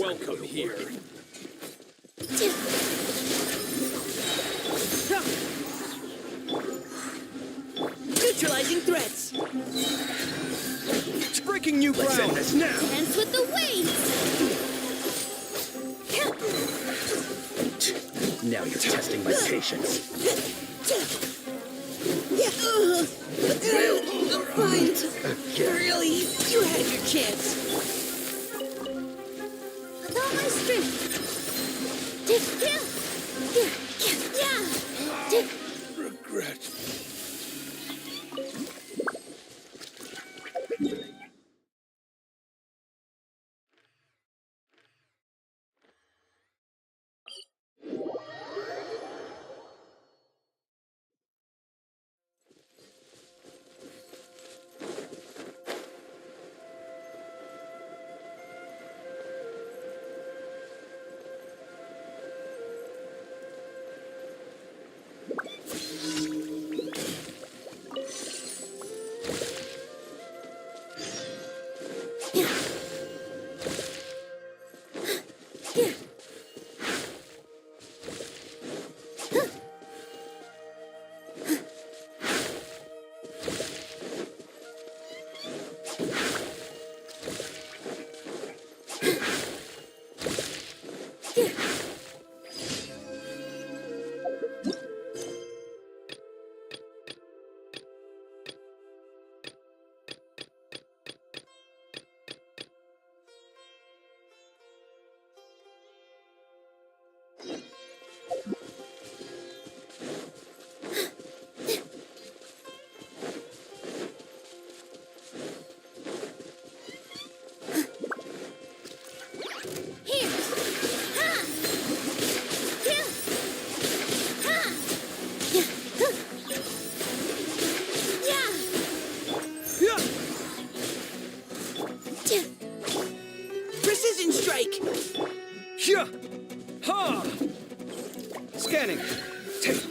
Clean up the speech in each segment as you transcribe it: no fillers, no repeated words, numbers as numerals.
welcome here. Neutralizing threats. It's breaking new ground. Let's end this now. Dance with the waves. Now you're testing my patience. Fine. Really? You had your chance. With all my strength. Regret. Precision strike. Yeah. Ha! Scanning. Take.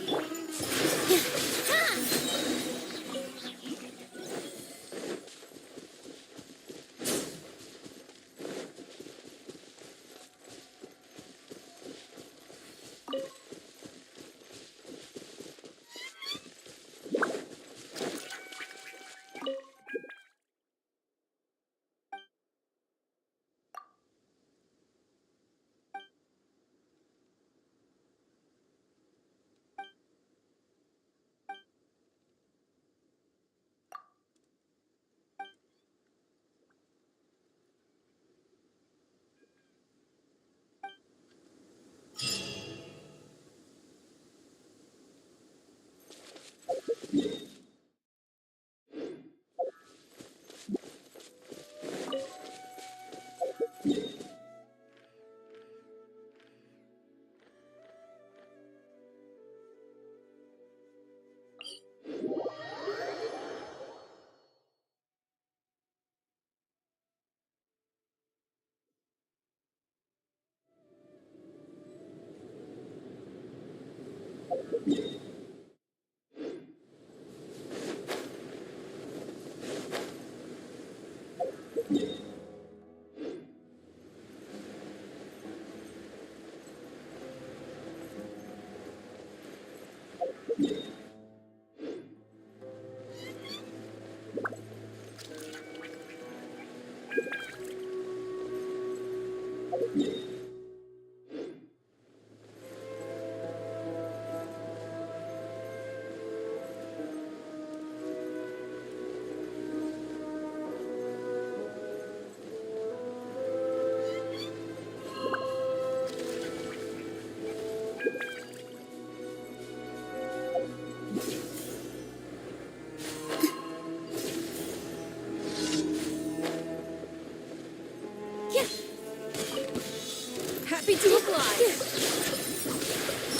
Happy to oblige.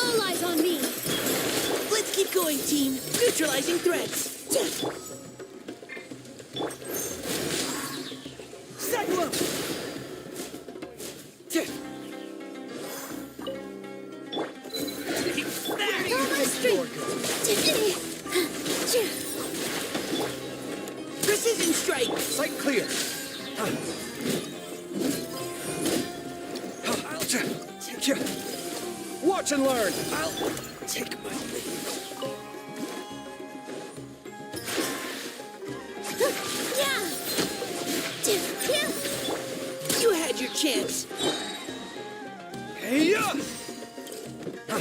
All eyes on me. Let's keep going, team. Neutralizing threats. Cyclone. All my strength. Precision strike. Sight clear. Watch and learn. I'll take my leave. Yeah. You had your chance. Hey-ya! I'll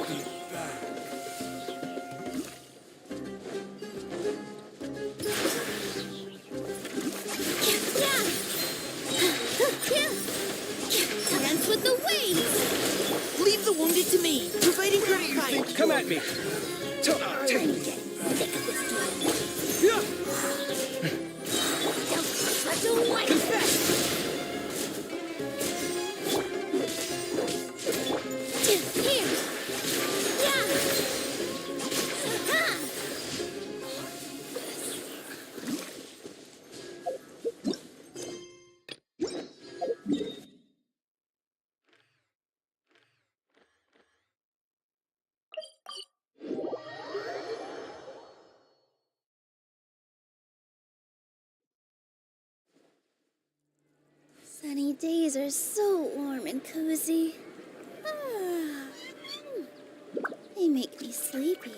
be back. Dance with the waves. Leave the wounded to me, providing you're kind. Come at me. Yeah. Don't trudge away. Here. Yeah. Ha. Sunny days are so warm and cozy. They make me sleepy.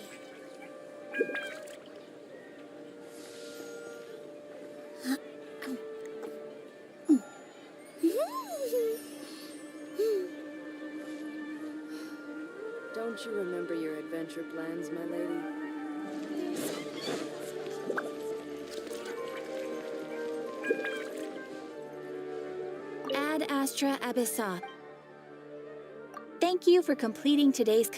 Don't you remember your adventure plans, my lady? Ad Astra Abyssa. Thank you for completing today's.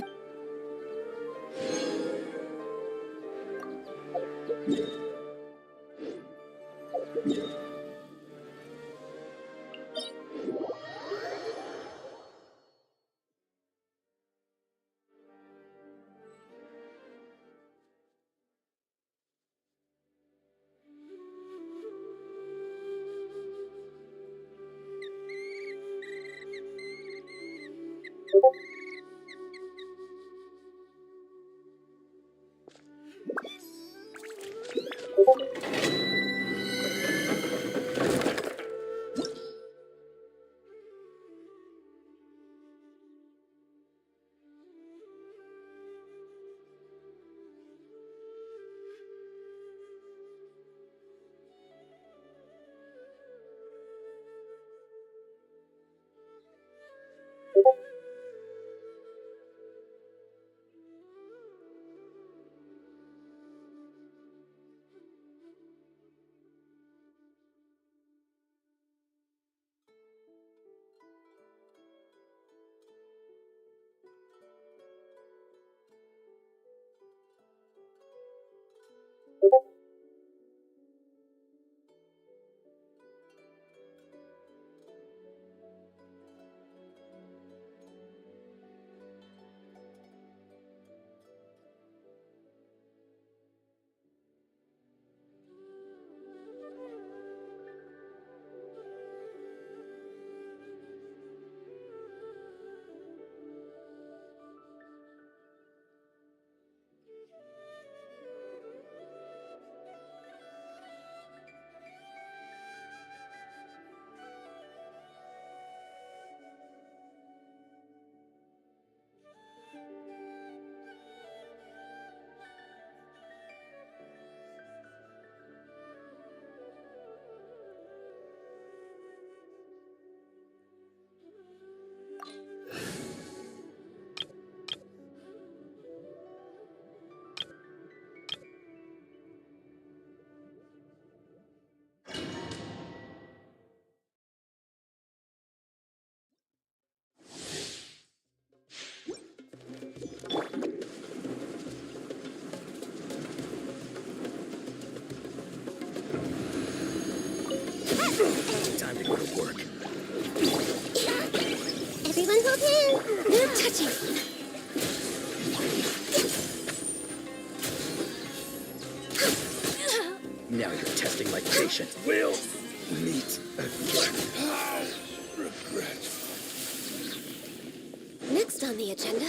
Time to go to work. Everyone hold hands. No touching. Now you're testing my patience. We'll meet again. How regret. Next on the agenda.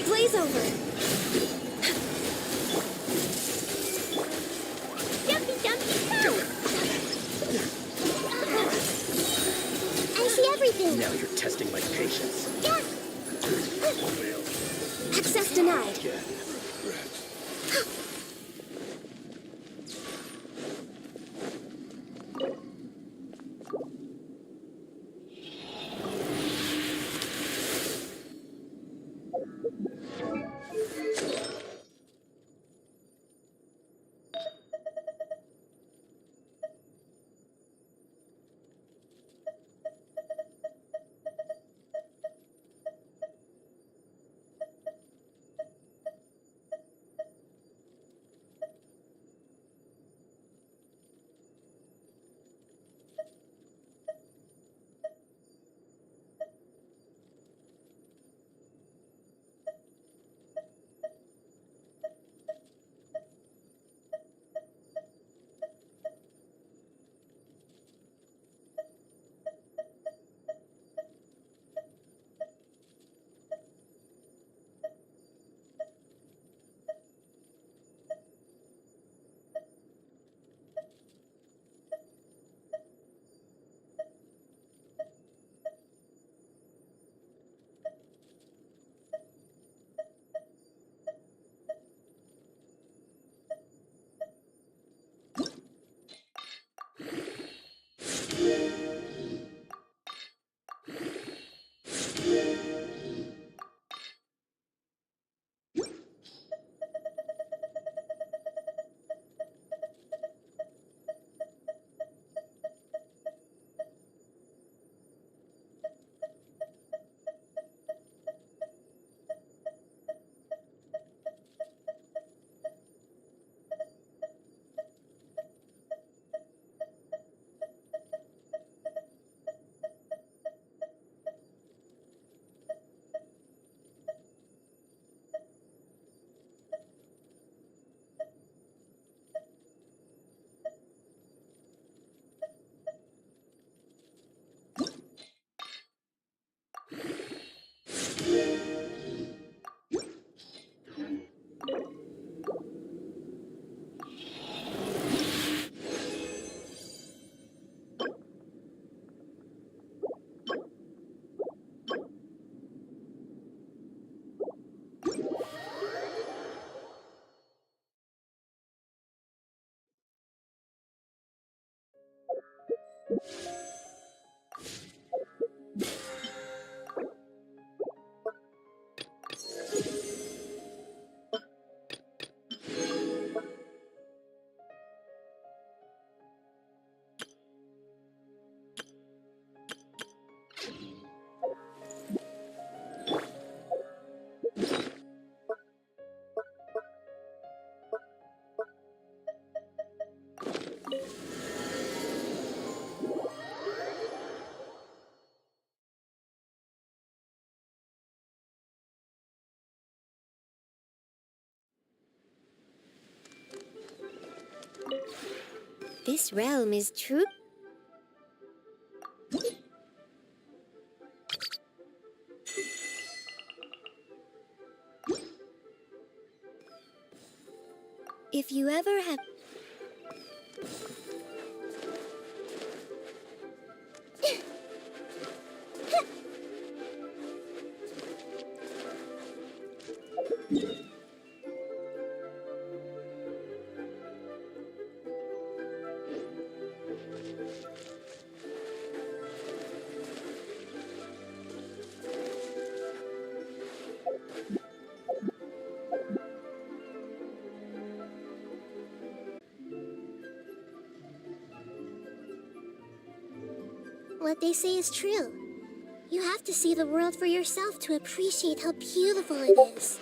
Blaze over. Dumpy Dumpy Go! I see everything. Now you're testing my patience. Yeah. Access denied. This realm is true. If you ever have... What they say is true. You have to see the world for yourself to appreciate how beautiful it is.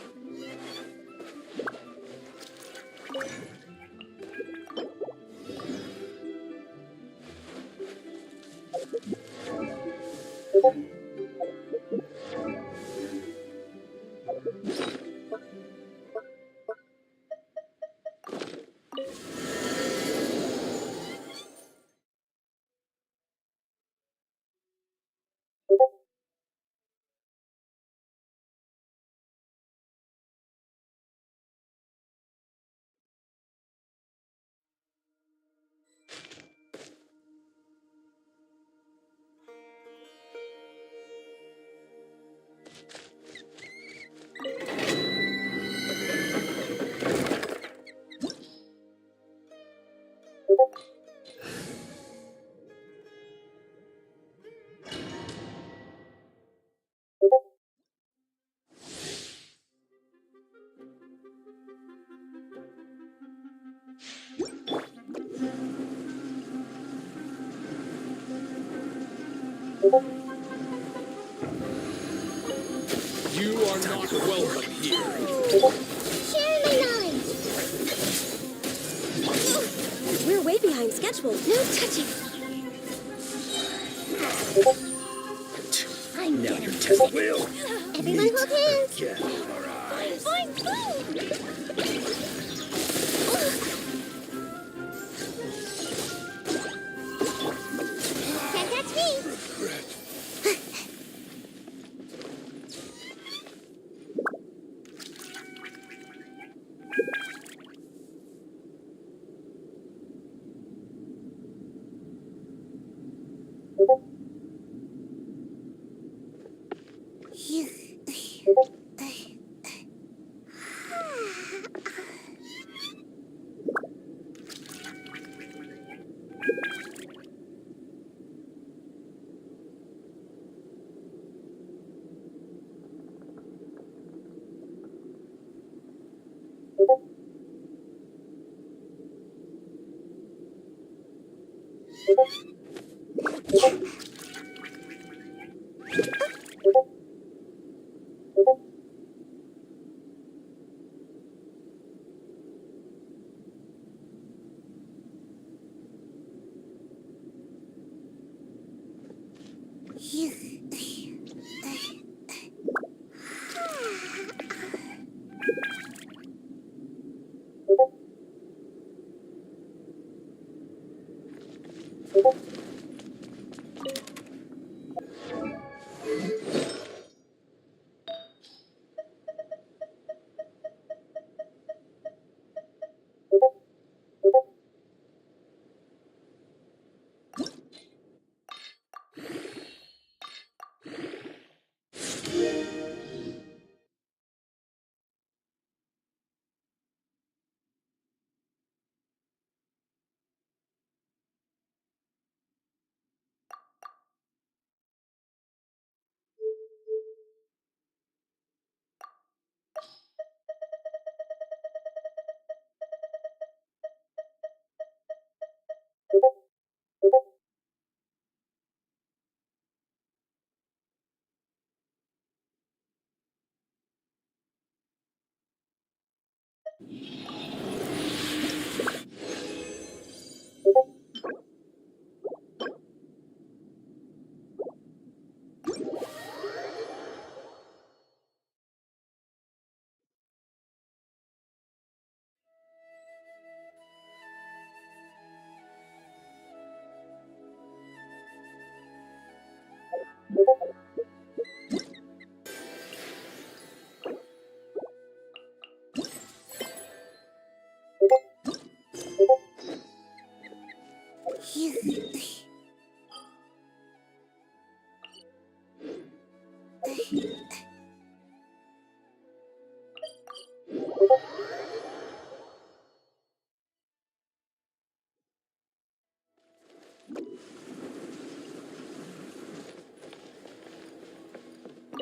You are not welcome here. Share my knowledge. We're way behind schedule. No touching. I know you're testing. Will Everyone hold hands. again. Fine, fine. Can't catch me. Regret.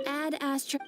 Ad Astra.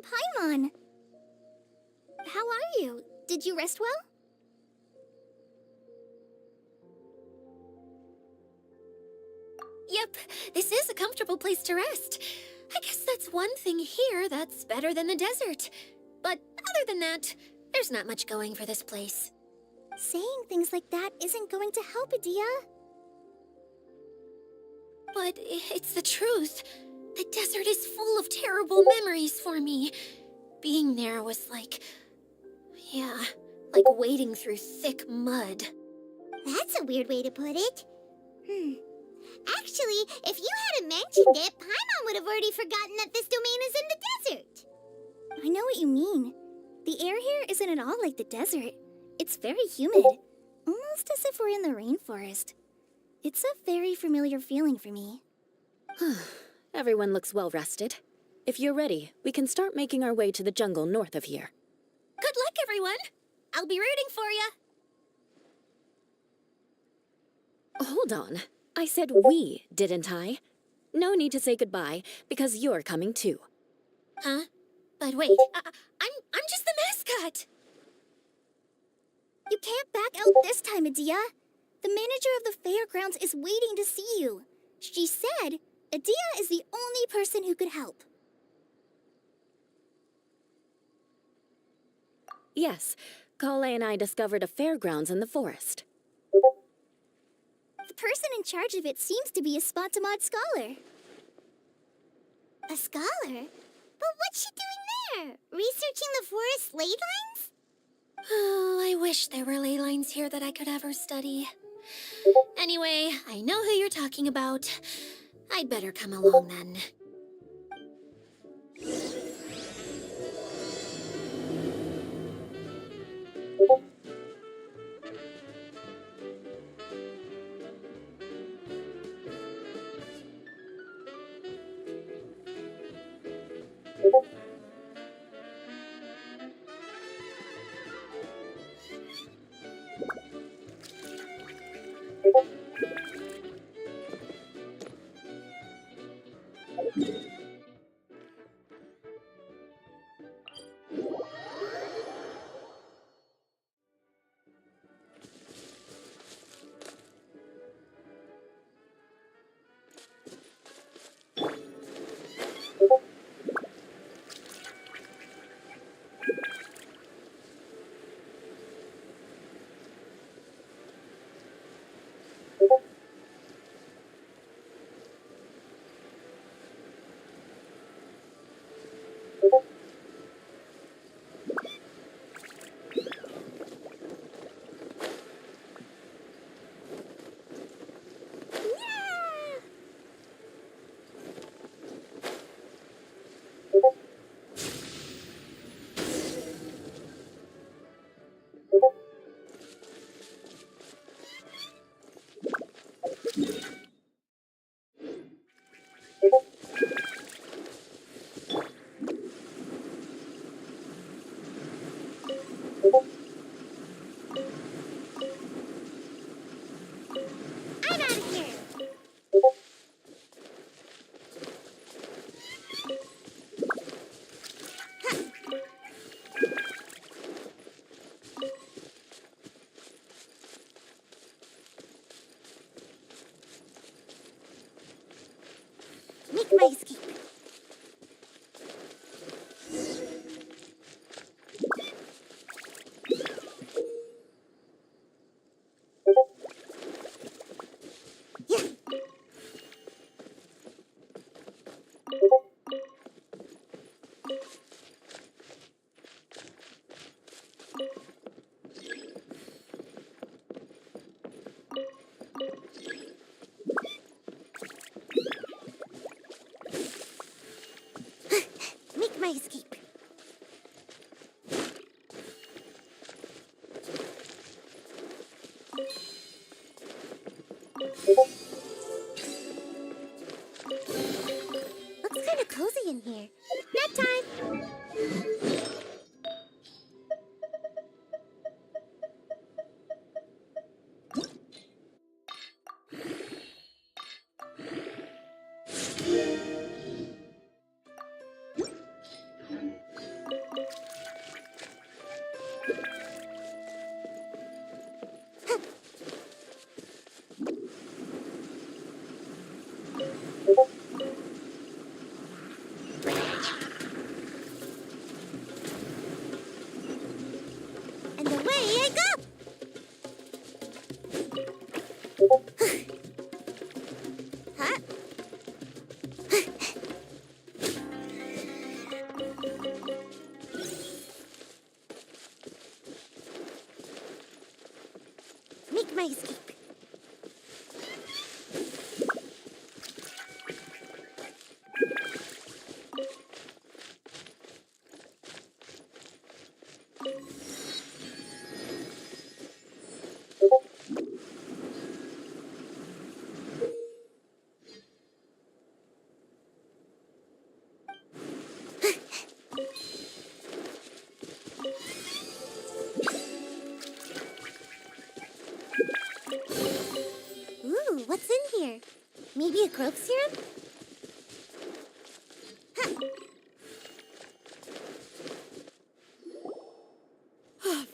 from Paimon. How are you? Did you rest well? Yep, this is a comfortable place to rest. I guess that's one thing here that's better than the desert. But other than that, there's not much going for this place. Saying things like that isn't going to help, Adia. But it's the truth. The desert is full of terrible memories for me. Being there was like... yeah, like wading through thick mud. That's a weird way to put it. Actually, if you hadn't mentioned it, Paimon would have already forgotten that this domain is in the desert. I know what you mean. The air here isn't at all like the desert. It's very humid, almost as if we're in the rainforest. It's a very familiar feeling for me. Everyone looks well rested. If you're ready, we can start making our way to the jungle north of here. Good luck, everyone! I'll be rooting for you! Hold on. I said we, didn't I? No need to say goodbye, because you're coming too. Huh? But wait, I'm just the mascot! You can't back out this time, Adia. The manager of the fairgrounds is waiting to see you. She said Adia is the only person who could help. Yes, Kale and I discovered a fairgrounds in the forest. The person in charge of it seems to be a Spontamod scholar. A scholar? But what's she doing there? Researching the forest ley lines? Oh, I wish there were ley lines here that I could ever study. Anyway, I know who you're talking about. I'd better come along then. I'm out of here! Make my escape. Yeah. Make my escape. Looks kind of cozy in here. Nap time! And away I go! Huh? Make my escape. Ooh, what's in here? Maybe a growth serum?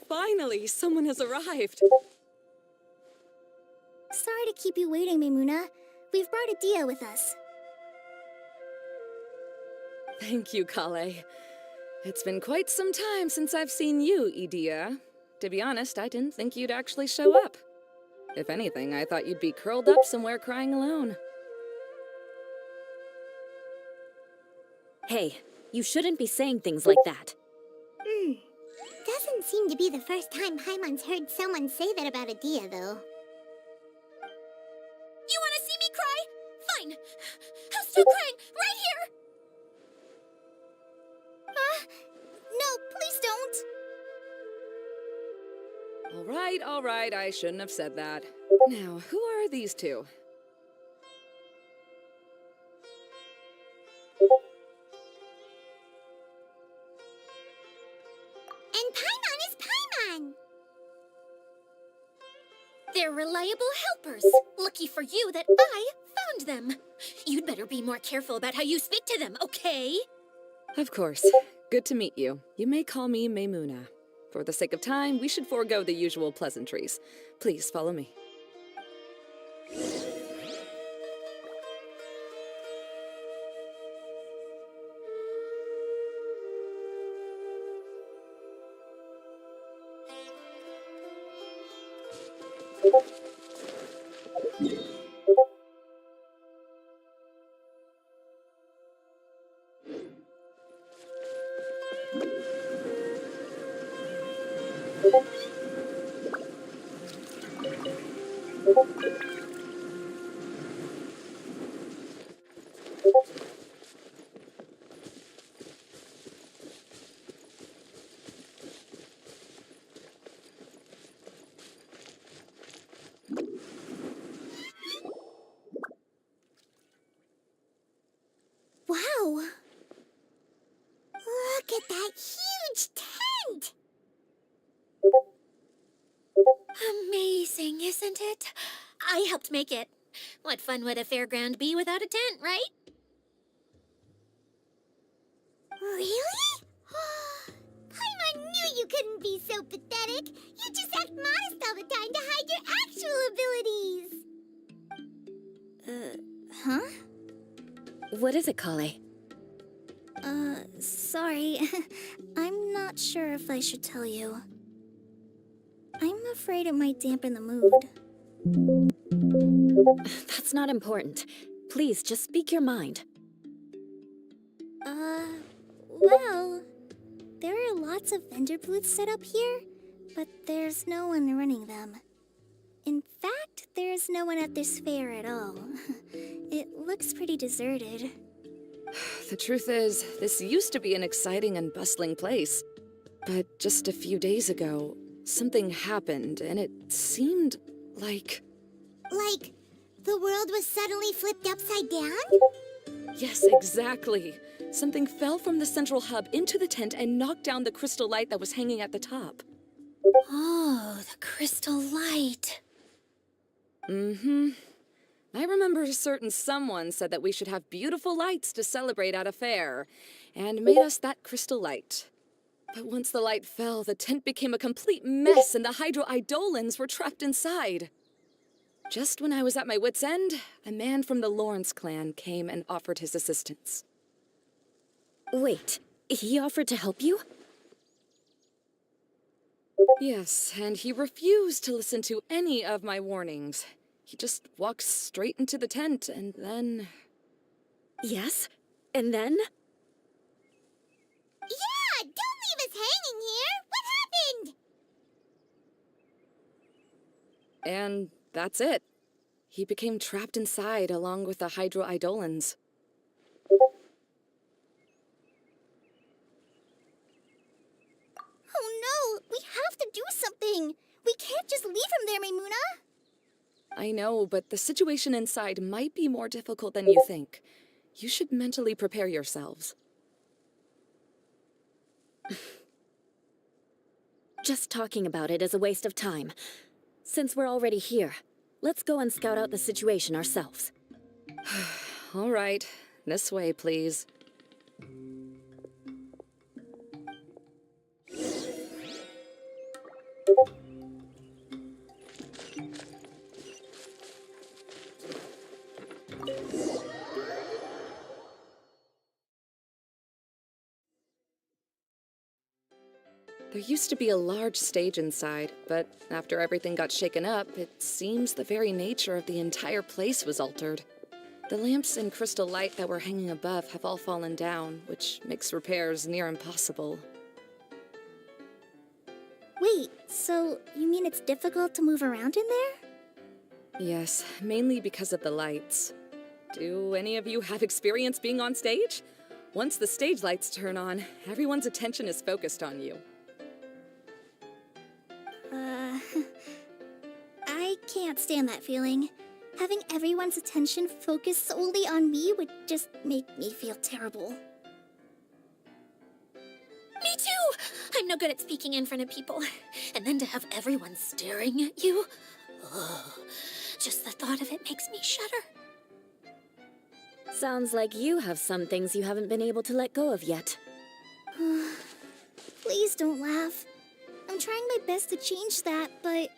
Finally, someone has arrived. Sorry to keep you waiting, Maimuna. We've brought Adia with us. Thank you, Kale. It's been quite some time since I've seen you, Idia. To be honest, I didn't think you'd actually show up. If anything, I thought you'd be curled up somewhere crying alone. Hey, you shouldn't be saying things like that. Doesn't seem to be the first time Paimon's heard someone say that about Adia, though. You want to see me cry? Fine. I'll start crying right here. No, please don't. All right, I shouldn't have said that. Now, who are these two? And Paimon is Paimon! They're reliable helpers. Lucky for you that I found them. You'd better be more careful about how you speak to them, okay? Of course. Good to meet you. You may call me Maimuna. For the sake of time, we should forego the usual pleasantries. Please follow me. Wow! Look at that huge tent! Amazing, isn't it? I helped make it. What fun would a fairground be without a tent, right? Really? Paimon knew you couldn't be so pathetic. You just act modest all the time to hide your actual abilities. Huh? What is it, Kale? Sorry. I'm not sure if I should tell you. I'm afraid it might dampen the mood. That's not important. Please, just speak your mind. Well, there are lots of vendor booths set up here, but there's no one running them. In fact, there's no one at this fair at all. It looks pretty deserted. The truth is, this used to be an exciting and bustling place. But just a few days ago, something happened, and it seemed like... Like, the world was suddenly flipped upside down? Yes, exactly. Something fell from the central hub into the tent and knocked down the crystal light that was hanging at the top. Oh, the crystal light. Mm-hmm. I remember a certain someone said that we should have beautiful lights to celebrate at a fair, and made us that crystal light. But once the light fell, the tent became a complete mess and the Hydro-Eidolons were trapped inside. Just when I was at my wit's end, a man from the Lawrence clan came and offered his assistance. Wait, he offered to help you? Yes, and he refused to listen to any of my warnings. He just walked straight into the tent, and then... Yes? And then? Yeah, don't leave us hanging here! What happened? And that's it. He became trapped inside along with the Hydroidolans. Oh no, we have to do something! We can't just leave him there, Maimuna! I know, but the situation inside might be more difficult than you think. You should mentally prepare yourselves. Just talking about it is a waste of time. Since we're already here, let's go and scout out the situation ourselves. All right, this way, please. There used to be a large stage inside, but after everything got shaken up, it seems the very nature of the entire place was altered. The lamps and crystal light that were hanging above have all fallen down, which makes repairs near impossible. Wait, so you mean it's difficult to move around in there? Yes, mainly because of the lights. Do any of you have experience being on stage? Once the stage lights turn on, everyone's attention is focused on you. I can't stand that feeling. Having everyone's attention focused solely on me would just make me feel terrible. Me too! I'm no good at speaking in front of people. And then to have everyone staring at you. Oh, just the thought of it makes me shudder. Sounds like you have some things you haven't been able to let go of yet. Please don't laugh. I'm trying my best to change that, but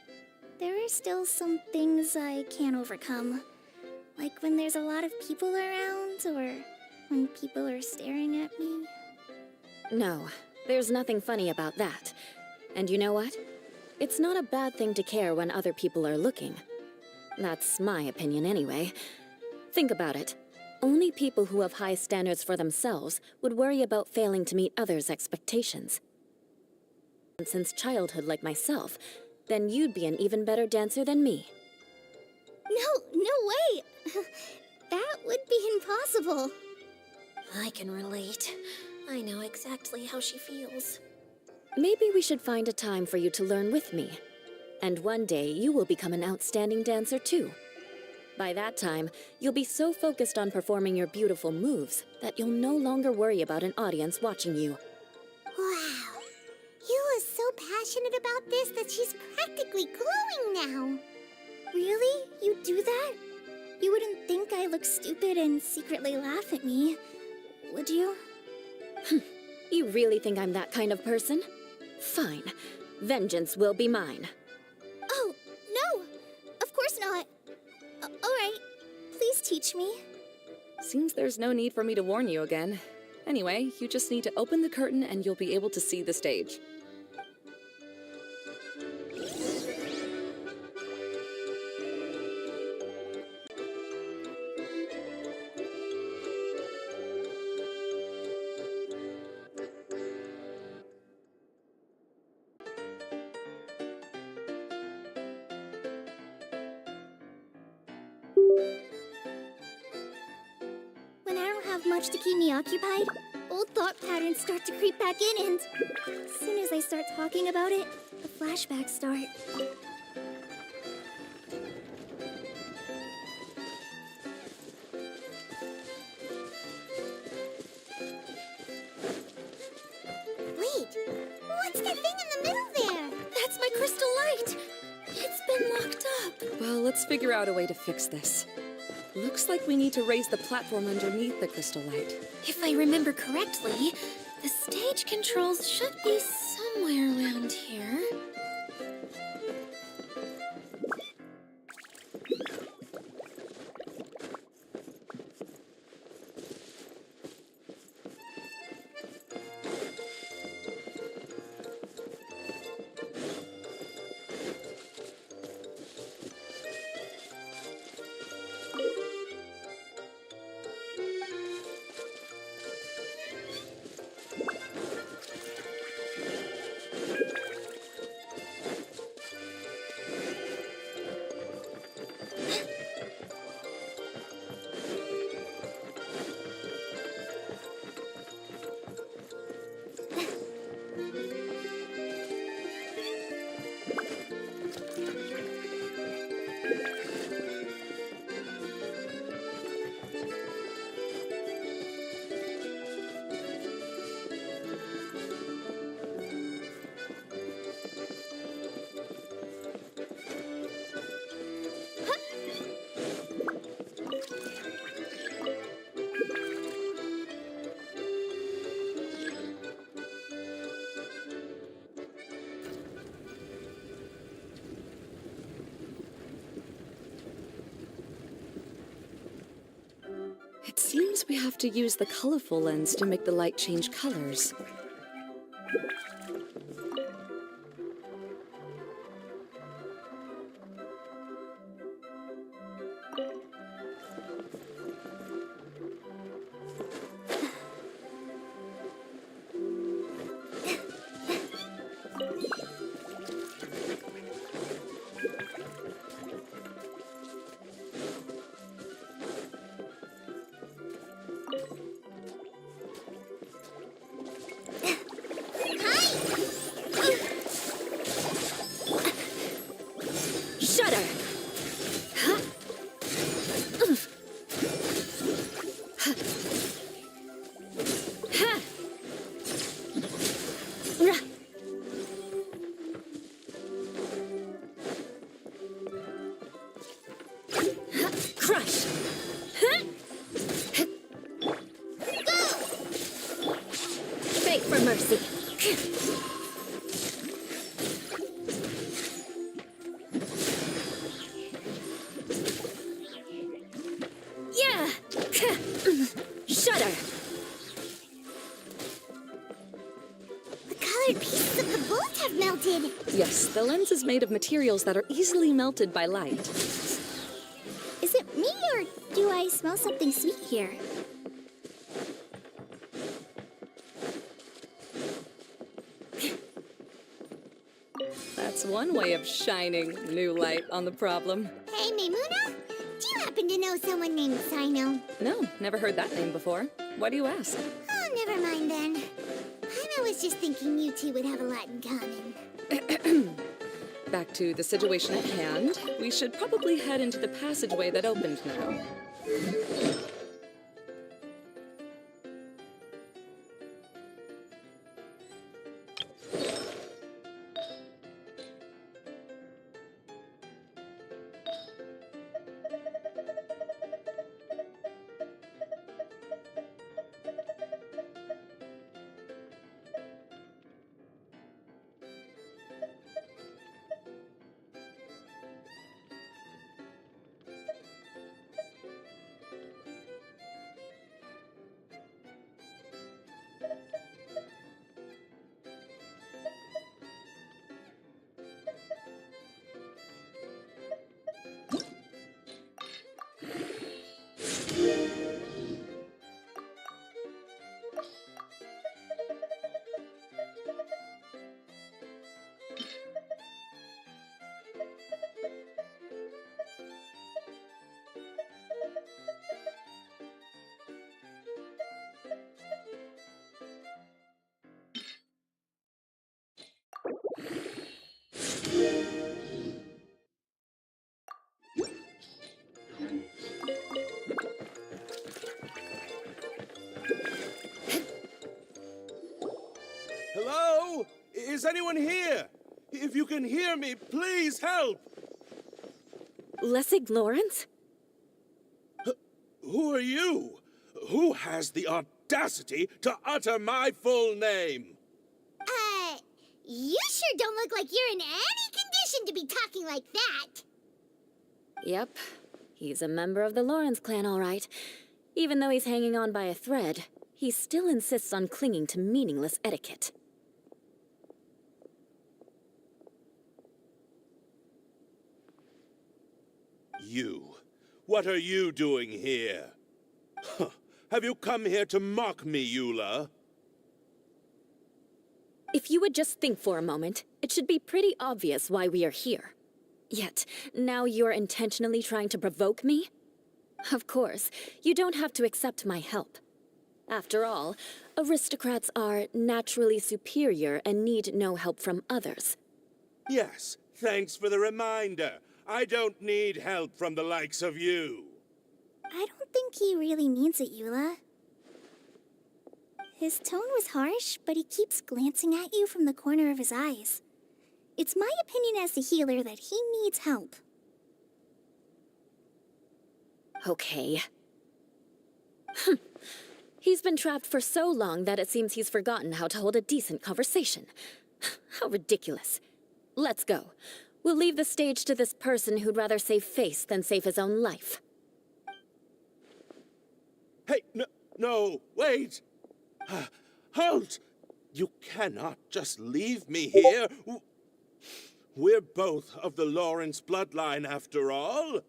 there are still some things I can't overcome. Like when there's a lot of people around, or when people are staring at me. No, there's nothing funny about that. And you know what? It's not a bad thing to care when other people are looking. That's my opinion anyway. Think about it. Only people who have high standards for themselves would worry about failing to meet others' expectations. And since childhood like myself, then you'd be an even better dancer than me. No way! That would be impossible. I can relate. I know exactly how she feels. Maybe we should find a time for you to learn with me. And one day you will become an outstanding dancer too. By that time, you'll be so focused on performing your beautiful moves that you'll no longer worry about an audience watching you. Wow. You are so passionate about this that she's practically glowing now. Really? You do that? You wouldn't think I look stupid and secretly laugh at me, would you? You really think I'm that kind of person? Fine. Vengeance will be mine. Oh, no! Of course not. Alright, please teach me. Seems there's no need for me to warn you again. Anyway, you just need to open the curtain and you'll be able to see the stage. When I don't have much to keep me occupied, old thought patterns start to creep back in, and as soon as I start talking about it, the flashbacks start. Wait, what's that thing in the middle there? That's my crystal light! It's been locked up. Well, let's figure out a way to fix this. Looks like we need to raise the platform underneath the crystal light. If I remember correctly, the stage controls should be somewhere around here. It seems we have to use the colorful lens to make the light change colors. Shudder! Crush! Beg for mercy. Yeah! Shudder! The colored pieces of the bullet have melted. Yes, the lens is made of materials that are easily melted by light. Is it me, or do I smell something sweet here? That's one way of shining new light on the problem. Hey, Maimuna, do you happen to know someone named Sino? No, never heard that name before. Why do you ask? Oh, never mind then. I was just thinking you two would have a lot in common. Back to the situation at hand. We should probably head into the passageway that opened now. Hello? Is anyone here? If you can hear me, please help! Lessig Lawrence? Who are you? Who has the audacity to utter my full name? You sure don't look like you're in any condition to be talking like that. Yep. He's a member of the Lawrence clan, all right. Even though he's hanging on by a thread, he still insists on clinging to meaningless etiquette. You. What are you doing here? Huh. Have you come here to mock me, Eula? If you would just think for a moment, it should be pretty obvious why we are here. Yet, now you're intentionally trying to provoke me? Of course, you don't have to accept my help. After all, aristocrats are naturally superior and need no help from others. Yes, thanks for the reminder. I don't need help from the likes of you. I don't think he really means it, Eula. His tone was harsh, but he keeps glancing at you from the corner of his eyes. It's my opinion as the healer that he needs help. Okay. He's been trapped for so long that it seems he's forgotten how to hold a decent conversation. How ridiculous. Let's go. We'll leave the stage to this person who'd rather save face than save his own life. Hey, no, wait! Halt! You cannot just leave me here. We're both of the Lawrence bloodline, after all.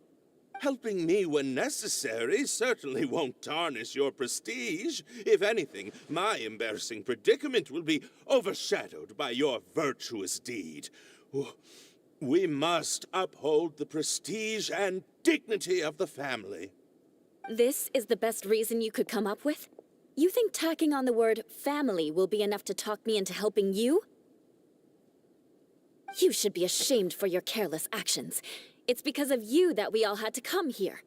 Helping me when necessary certainly won't tarnish your prestige. If anything, my embarrassing predicament will be overshadowed by your virtuous deed. We must uphold the prestige and dignity of the family. This is the best reason you could come up with? You think tacking on the word family will be enough to talk me into helping you? You should be ashamed for your careless actions. It's because of you that we all had to come here.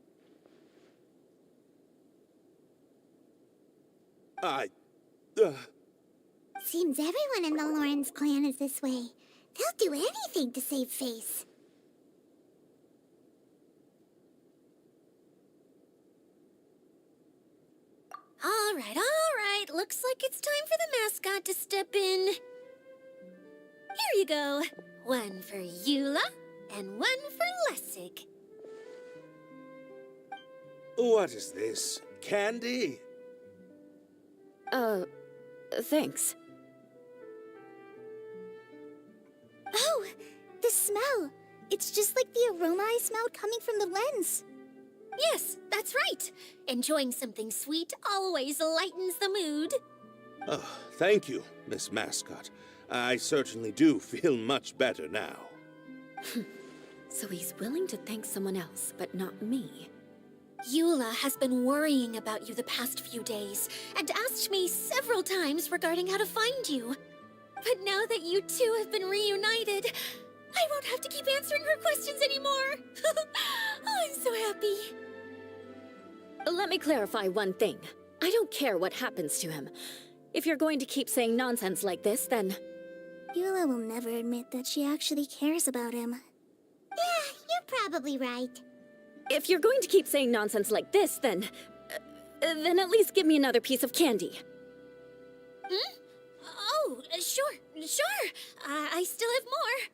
Seems everyone in the Lawrence clan is this way. They'll do anything to save face. All right. Looks like it's time for the mascot to step in. Here you go. One for Eula and one for Lessig. What is this? Candy? Thanks. Oh, the smell. It's just like the aroma I smelled coming from the lens. Yes, that's right. Enjoying something sweet always lightens the mood. Oh, thank you, Miss Mascot. I certainly do feel much better now. So he's willing to thank someone else, but not me. Eula has been worrying about you the past few days and asked me several times regarding how to find you. But now that you two have been reunited, I won't have to keep answering her questions anymore. Oh, I'm so happy. Let me clarify one thing. I don't care what happens to him. If you're going to keep saying nonsense like this, then... Eula will never admit that she actually cares about him. Yeah, you're probably right. If you're going to keep saying nonsense like this, then at least give me another piece of candy. Oh, sure. I still have more.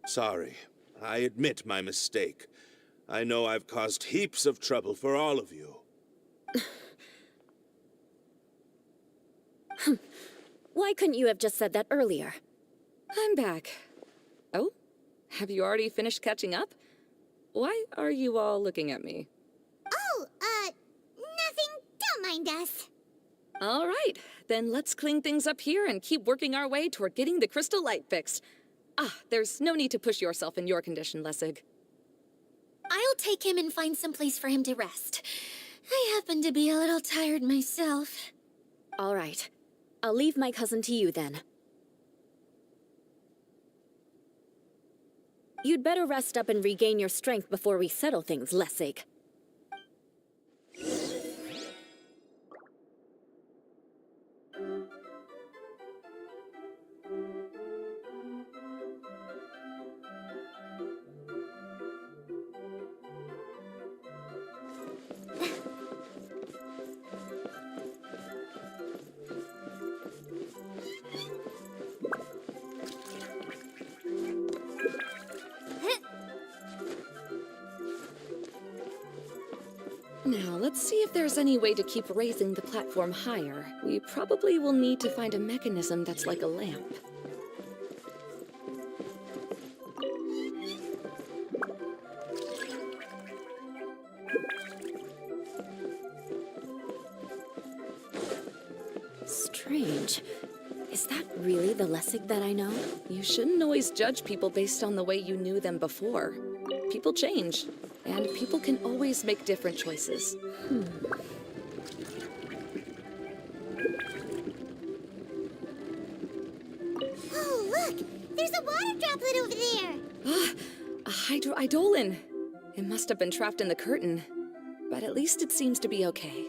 Sorry. I admit my mistake. I know I've caused heaps of trouble for all of you. Why couldn't you have just said that earlier? I'm back. Oh? Have you already finished catching up? Why are you all looking at me? Oh, nothing. Don't mind us. All right, then let's clean things up here and keep working our way toward getting the crystal light fixed. There's no need to push yourself in your condition, Lessig. I'll take him and find some place for him to rest. I happen to be a little tired myself. All right. I'll leave my cousin to you then. You'd better rest up and regain your strength before we settle things, Lessig. Now, let's see if there's any way to keep raising the platform higher. We probably will need to find a mechanism that's like a lamp. Strange. Is that really the Lessig that I know? You shouldn't always judge people based on the way you knew them before. People change, and people can always make different choices. Oh, look! There's a water droplet over there! A hydroidolin! It must have been trapped in the curtain, but at least it seems to be okay.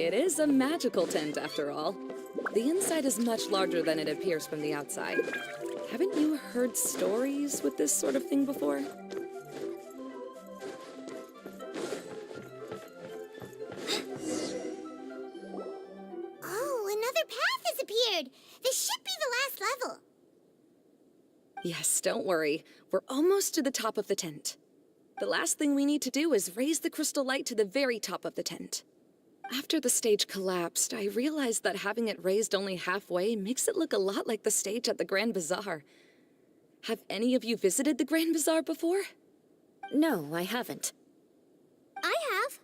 It is a magical tent, after all. The inside is much larger than it appears from the outside. Haven't you heard stories with this sort of thing before? Oh, another path has appeared! This should be the last level. Yes, don't worry. We're almost to the top of the tent. The last thing we need to do is raise the crystal light to the very top of the tent. After the stage collapsed, I realized that having it raised only halfway makes it look a lot like the stage at the Grand Bazaar. Have any of you visited the Grand Bazaar before? No, I haven't. I have.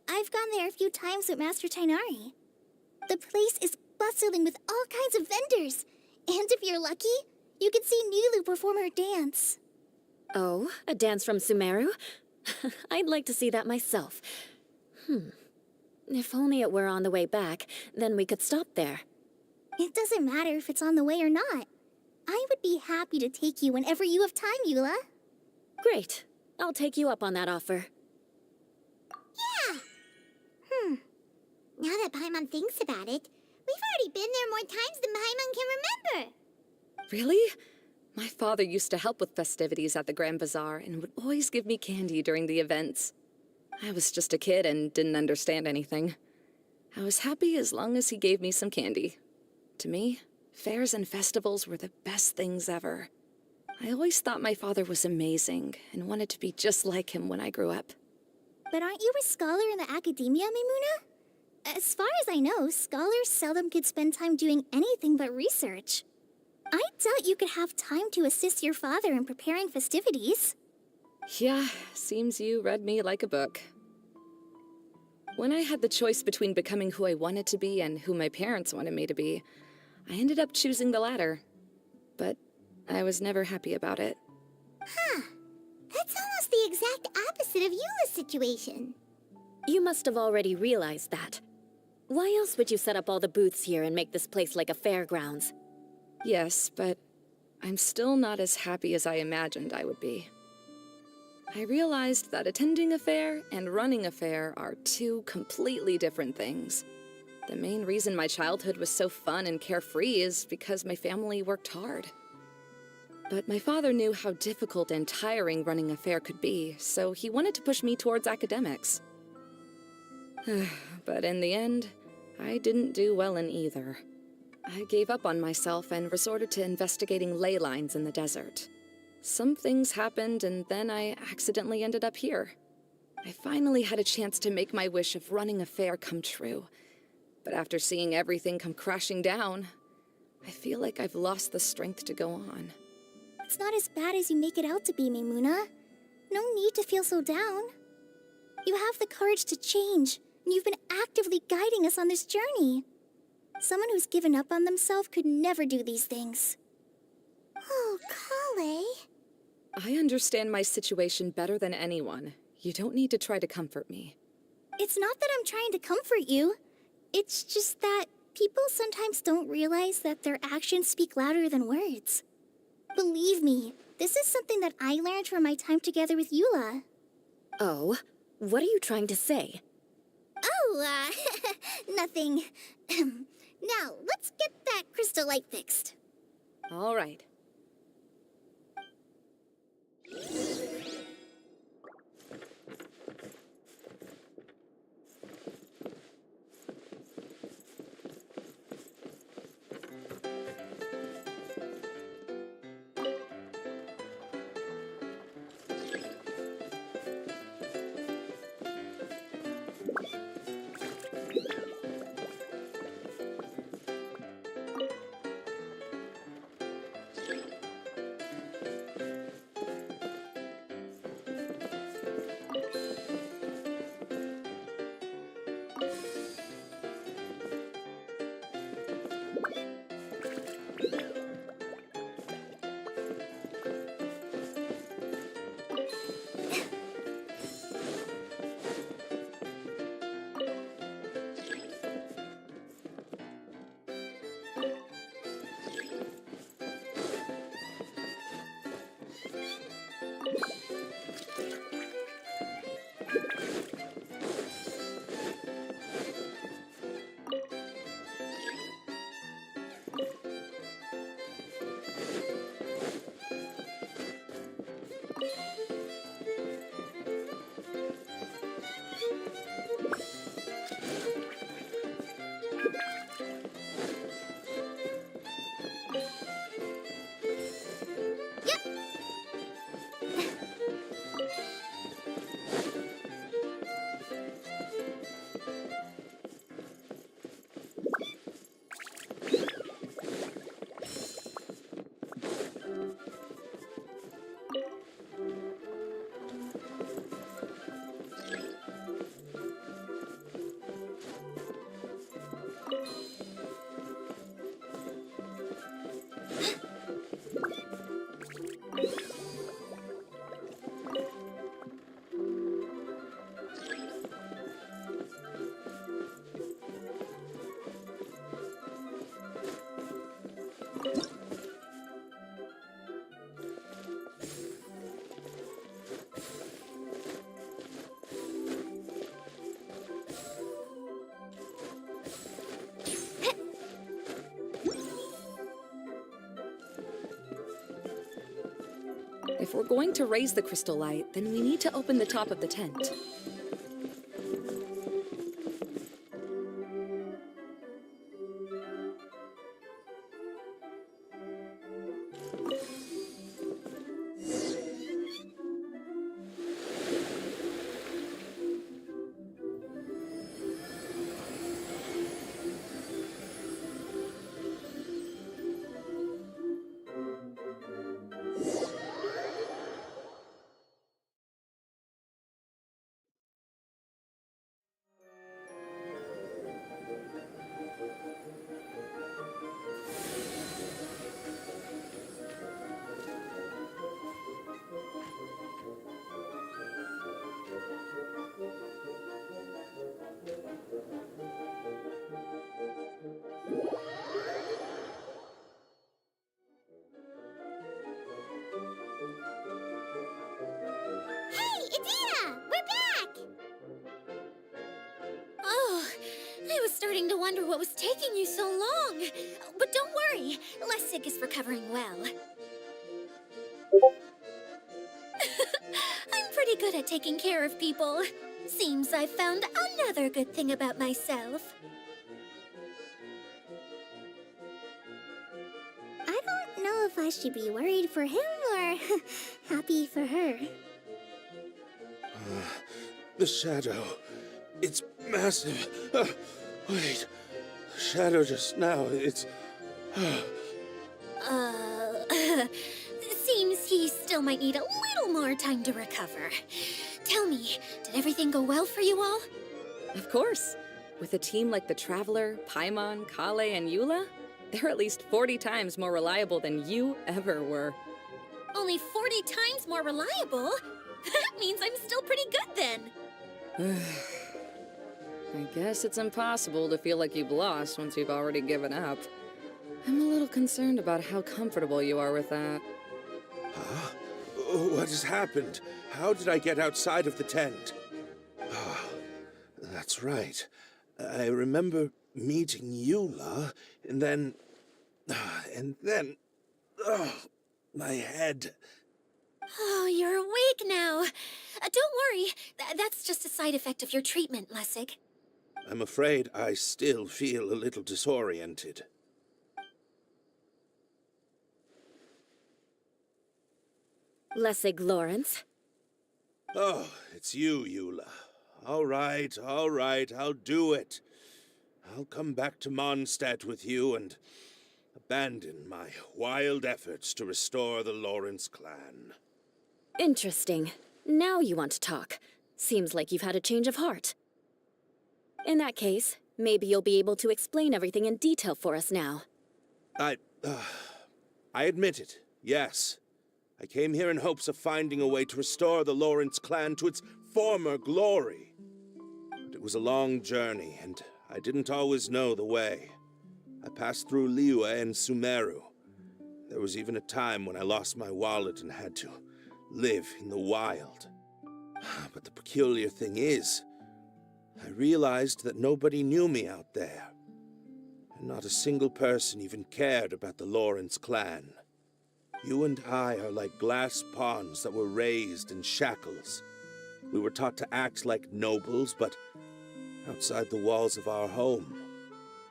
I've gone there a few times with Master Tainari. The place is bustling with all kinds of vendors. And if you're lucky, you can see Nilu perform her dance. Oh, a dance from Sumeru? I'd like to see that myself. If only it were on the way back, then we could stop there. It doesn't matter if it's on the way or not. I would be happy to take you whenever you have time, Eula. Great. I'll take you up on that offer. Yeah. Now that Paimon thinks about it, we've already been there more times than Paimon can remember. Really? My father used to help with festivities at the Grand Bazaar and would always give me candy during the events. I was just a kid and didn't understand anything. I was happy as long as he gave me some candy. To me, fairs and festivals were the best things ever. I always thought my father was amazing and wanted to be just like him when I grew up. But aren't you a scholar in the academia, Maimuna? As far as I know, scholars seldom could spend time doing anything but research. I doubt you could have time to assist your father in preparing festivities. Yeah, seems you read me like a book. When I had the choice between becoming who I wanted to be and who my parents wanted me to be, I ended up choosing the latter. But I was never happy about it. Huh. That's almost the exact opposite of Eula's situation. You must have already realized that. Why else would you set up all the booths here and make this place like a fairgrounds? Yes, but I'm still not as happy as I imagined I would be. I realized that attending a fair and running a fair are two completely different things. The main reason my childhood was so fun and carefree is because my family worked hard. But my father knew how difficult and tiring running a fair could be, so he wanted to push me towards academics. But in the end, I didn't do well in either. I gave up on myself and resorted to investigating ley lines in the desert. Some things happened, and then I accidentally ended up here. I finally had a chance to make my wish of running a fair come true. But after seeing everything come crashing down, I feel like I've lost the strength to go on. It's not as bad as you make it out to be, Maimuna. No need to feel so down. You have the courage to change, and you've been actively guiding us on this journey. Someone who's given up on themselves could never do these things. Oh, Kale. I understand my situation better than anyone. You don't need to try to comfort me. It's not that I'm trying to comfort you. It's just that people sometimes don't realize that their actions speak louder than words. Believe me, this is something that I learned from my time together with Eula. Oh, what are you trying to say? Oh, nothing. Now, let's get that crystal light fixed. All right. if we're going to raise the crystal light, then we need to open the top of the tent. Hey, Idea! We're back! Oh, I was starting to wonder what was taking you so long. But don't worry, Lessig is recovering well. I'm pretty good at taking care of people. Seems I've found another good thing about myself. I don't know if I should be worried for him or happy for her. The shadow. It's massive. Wait. The shadow just now. It's. Seems he still might need a little more time to recover. Tell me, did everything go well for you all? Of course. With a team like the Traveler, Paimon, Kale, and Eula, they're at least 40 times more reliable than you ever were. Only 40 times more reliable? That means I'm still pretty good then. I guess it's impossible to feel like you've lost once you've already given up. I'm a little concerned about how comfortable you are with that. Huh? What has happened? How did I get outside of the tent? Ah, that's right. I remember meeting Eula, and then. Oh, my head. Oh, you're awake now. Don't worry, that's just a side effect of your treatment, Lessig. I'm afraid I still feel a little disoriented. Lessig Lawrence. Oh, it's you, Eula. All right, I'll do it. I'll come back to Mondstadt with you and abandon my wild efforts to restore the Lawrence clan. Interesting. Now you want to talk. Seems like you've had a change of heart. In that case, maybe you'll be able to explain everything in detail for us now. I admit it, yes. I came here in hopes of finding a way to restore the Lawrence clan to its former glory. But it was a long journey, and I didn't always know the way. I passed through Liyue and Sumeru. There was even a time when I lost my wallet and had to live in the wild. But the peculiar thing is, I realized that nobody knew me out there. And not a single person even cared about the Lawrence clan. You and I are like glass pawns that were raised in shackles. We were taught to act like nobles, but outside the walls of our home,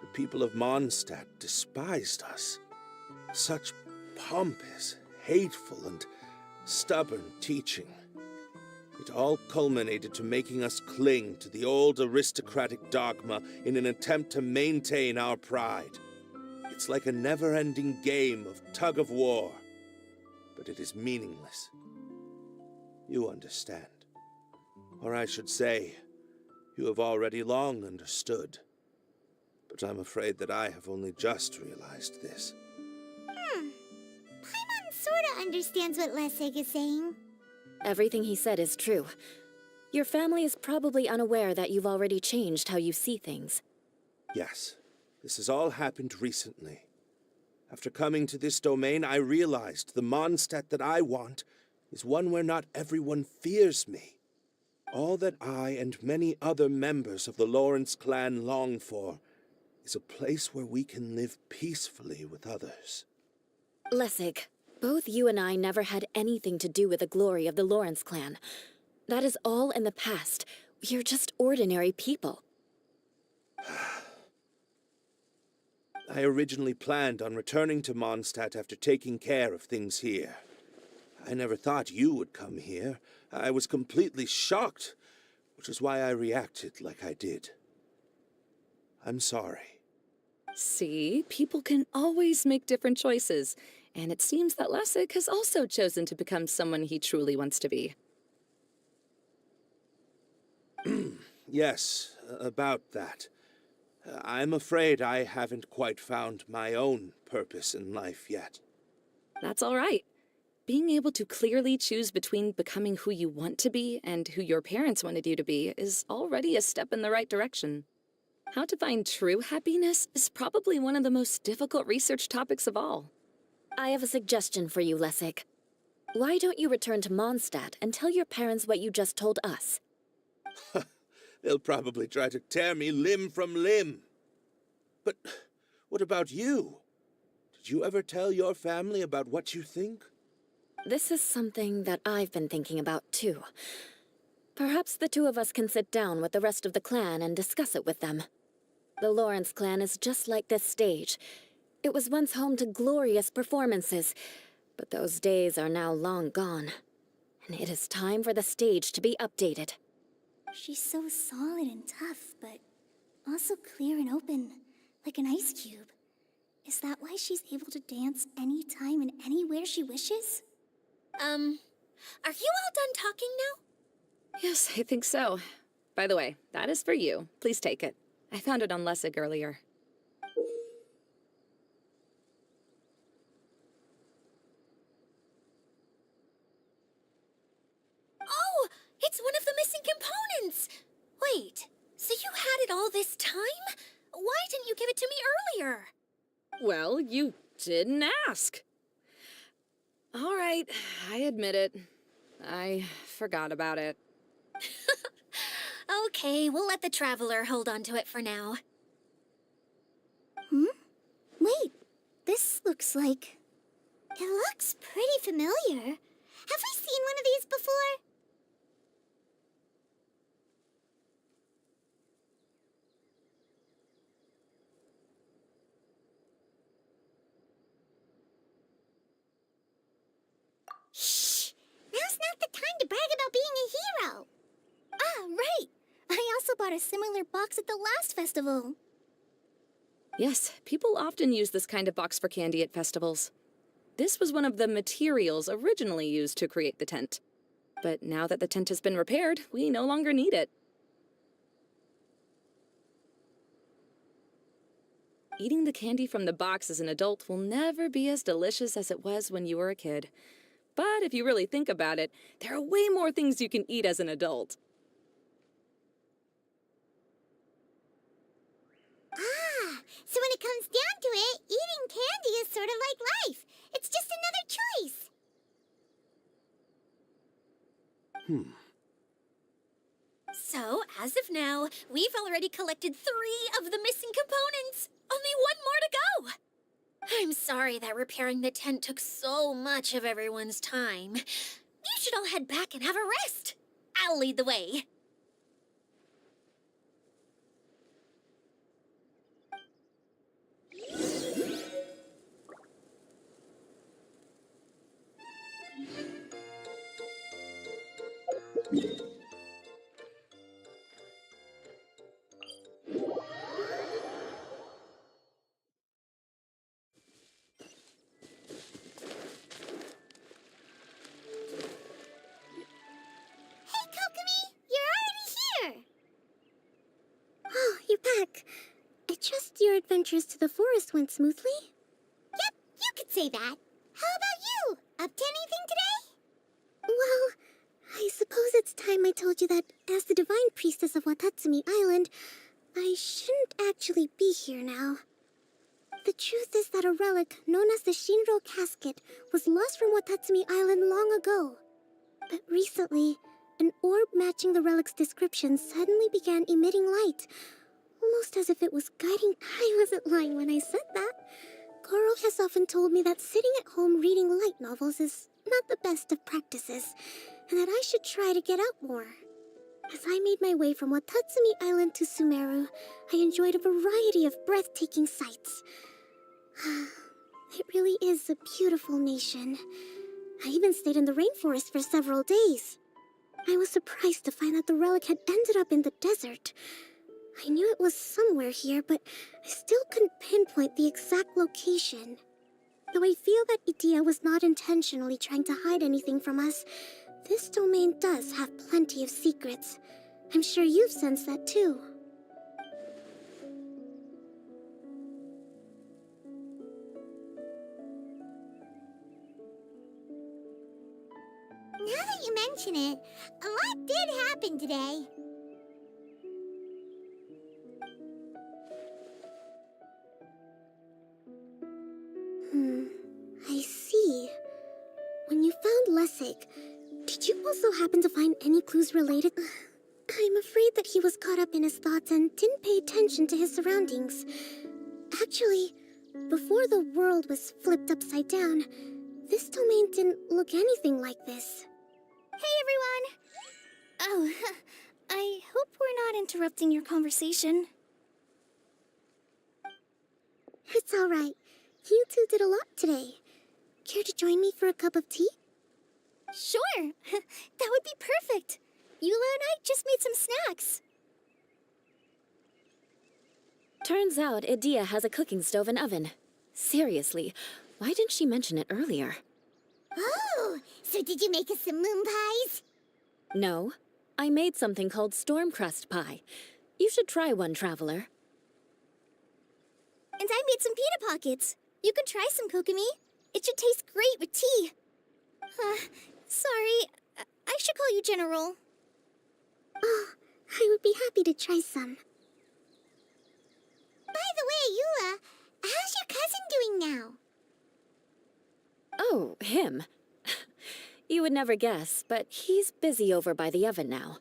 the people of Mondstadt despised us. Such pompous, hateful, and stubborn teaching. It all culminated to making us cling to the old aristocratic dogma in an attempt to maintain our pride. It's like a never-ending game of tug-of-war, but it is meaningless. You understand. Or I should say, you have already long understood. But I'm afraid that I have only just realized this. Paimon sorta understands what Lessig is saying. Everything he said is true. Your family is probably unaware that you've already changed how you see things. Yes, this has all happened recently. After coming to this domain, I realized the Mondstadt that I want is one where not everyone fears me. All that I and many other members of the Lawrence clan long for is a place where we can live peacefully with others. Lessig, Both you and I never had anything to do with the glory of the Lawrence clan. That is all in the past. We are just ordinary people. I originally planned on returning to Mondstadt after taking care of things here. I never thought you would come here. I was completely shocked, which is why I reacted like I did. I'm sorry. See, people can always make different choices, and it seems that Lessig has also chosen to become someone he truly wants to be. Yes, about that. I'm afraid I haven't quite found my own purpose in life yet. That's all right. Being able to clearly choose between becoming who you want to be and who your parents wanted you to be is already a step in the right direction. How to find true happiness is probably one of the most difficult research topics of all. I have a suggestion for you, Lessig. Why don't you return to Mondstadt and tell your parents what you just told us? They'll probably try to tear me limb from limb. But what about you? Did you ever tell your family about what you think? This is something that I've been thinking about, too. Perhaps the two of us can sit down with the rest of the clan and discuss it with them. The Lawrence clan is just like this stage. It was once home to glorious performances, but those days are now long gone. And it is time for the stage to be updated. She's so solid and tough, but also clear and open, like an ice cube. Is that why she's able to dance anytime and anywhere she wishes? Are you all done talking now? Yes, I think so. By the way, that is for you. Please take it. I found it on Lessig earlier. Oh, it's one of the missing components! Wait, so you had it all this time? Why didn't you give it to me earlier? Well, you didn't ask. All right, I admit it. I forgot about it. Okay, we'll let the Traveler hold on to it for now. Wait, this looks like... It looks pretty familiar. Have we seen one of these before? Shh! Now's not the time to brag about being a hero! Ah, right! I also bought a similar box at the last festival. Yes, people often use this kind of box for candy at festivals. This was one of the materials originally used to create the tent. But now that the tent has been repaired, we no longer need it. Eating the candy from the box as an adult will never be as delicious as it was when you were a kid. But if you really think about it, there are way more things you can eat as an adult. Ah, so when it comes down to it, eating candy is sort of like life. It's just another choice. So, as of now, we've already collected 3 of the missing components. Only 1 more to go. I'm sorry that repairing the tent took so much of everyone's time. You should all head back and have a rest. I'll lead the way. Hey, Kokomi! You're already here! Oh, you're back. I trust your adventures to the forest went smoothly? Yep, you could say that. How about you? Up to anything today? Well, I suppose it's time I told you that as the divine priestess of Watatsumi Island, I shouldn't actually be here now. The truth is that a relic known as the Shinro Casket was lost from Watatsumi Island long ago. But recently, an orb matching the relic's description suddenly began emitting light, almost as if it was guiding. I wasn't lying when I said that. Goro has often told me that sitting at home reading light novels is not the best of practices, and that I should try to get out more. As I made my way from Watatsumi Island to Sumeru, I enjoyed a variety of breathtaking sights. It really is a beautiful nation. I even stayed in the rainforest for several days. I was surprised to find that the relic had ended up in the desert. I knew it was somewhere here, but I still couldn't pinpoint the exact location. Though I feel that Idia was not intentionally trying to hide anything from us, this domain does have plenty of secrets. I'm sure you've sensed that too. Now that you mention it, a lot did happen today. I see. When you found Lessig, did you also happen to find any clues related? I'm afraid that he was caught up in his thoughts and didn't pay attention to his surroundings. Actually, before the world was flipped upside down, this domain didn't look anything like this. Hey, everyone! Oh, I hope we're not interrupting your conversation. It's all right. You two did a lot today. Care to join me for a cup of tea? Sure! That would be perfect! Eula and I just made some snacks. Turns out Idia has a cooking stove and oven. Seriously, why didn't she mention it earlier? Oh, so did you make us some moon pies? No, I made something called storm crust pie. You should try one, traveler. And I made some pita pockets. You could try some, Kokomi. It should taste great with tea. Sorry, I should call you General. Oh, I would be happy to try some. By the way, Eula, how's your cousin doing now? Oh, him. You would never guess, but he's busy over by the oven now.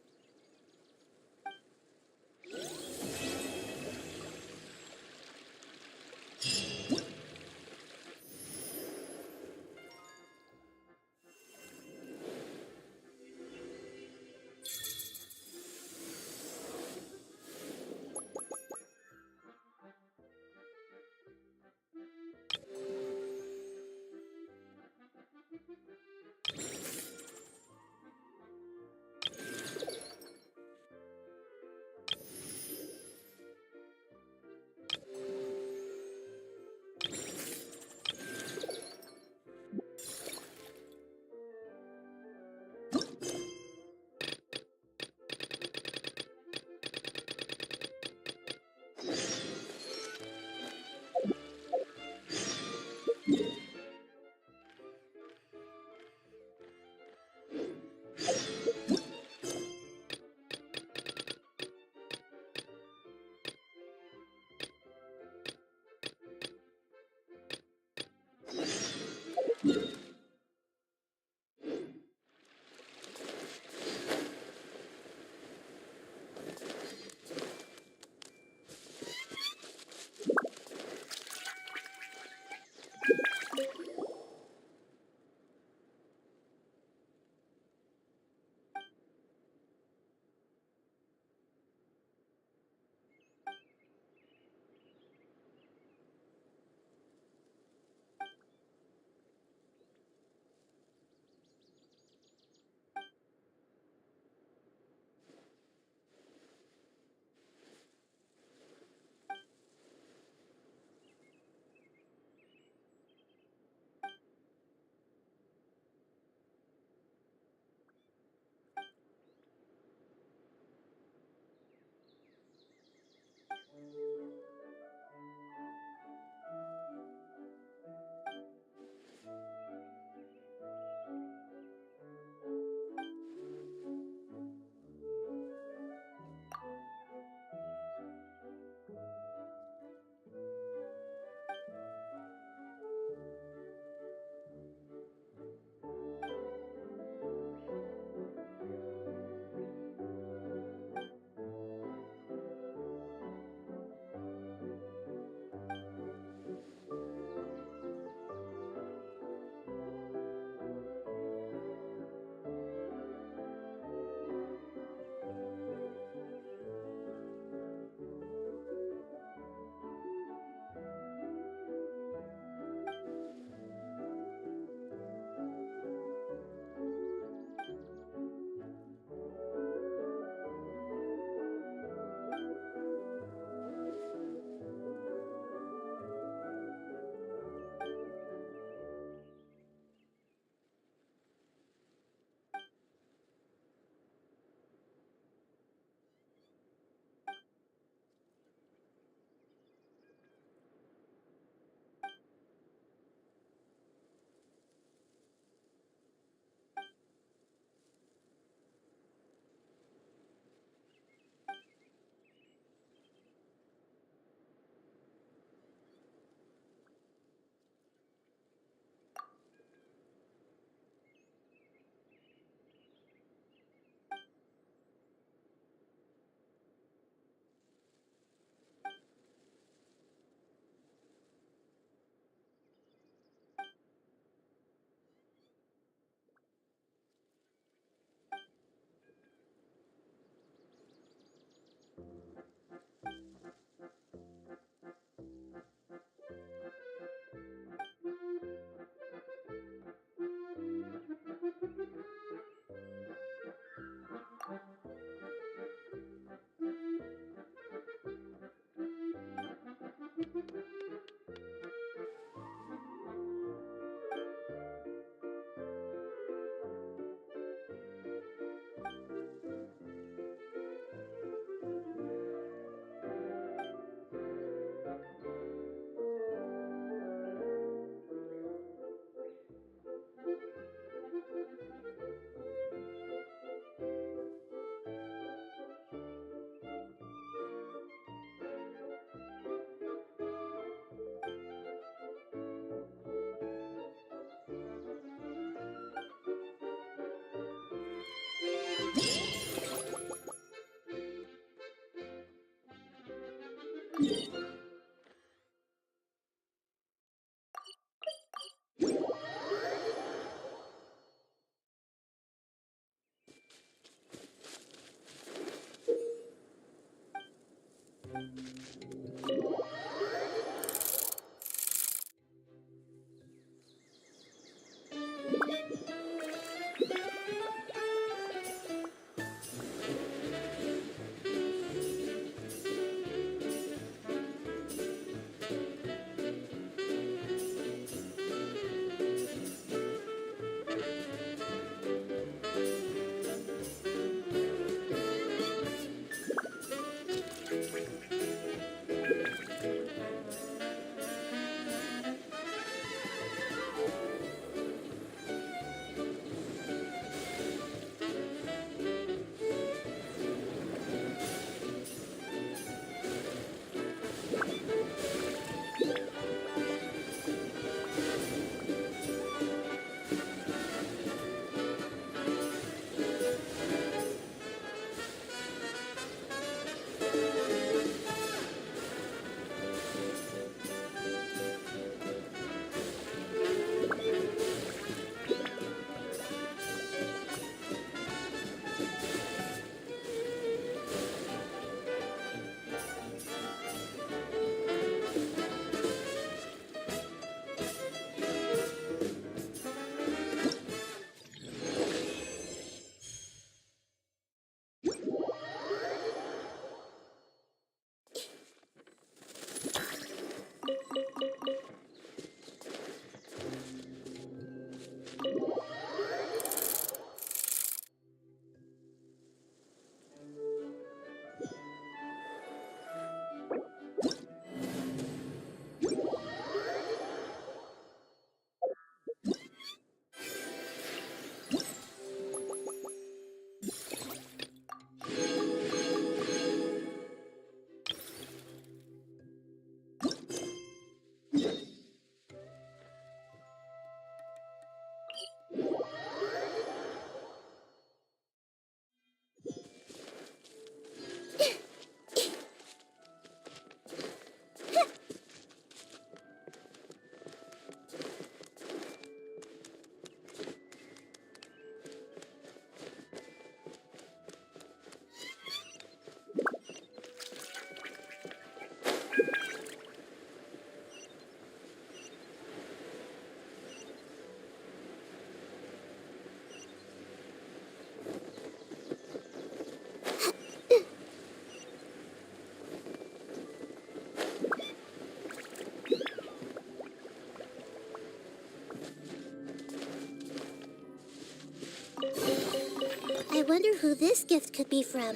I wonder who this gift could be from.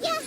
Yeah!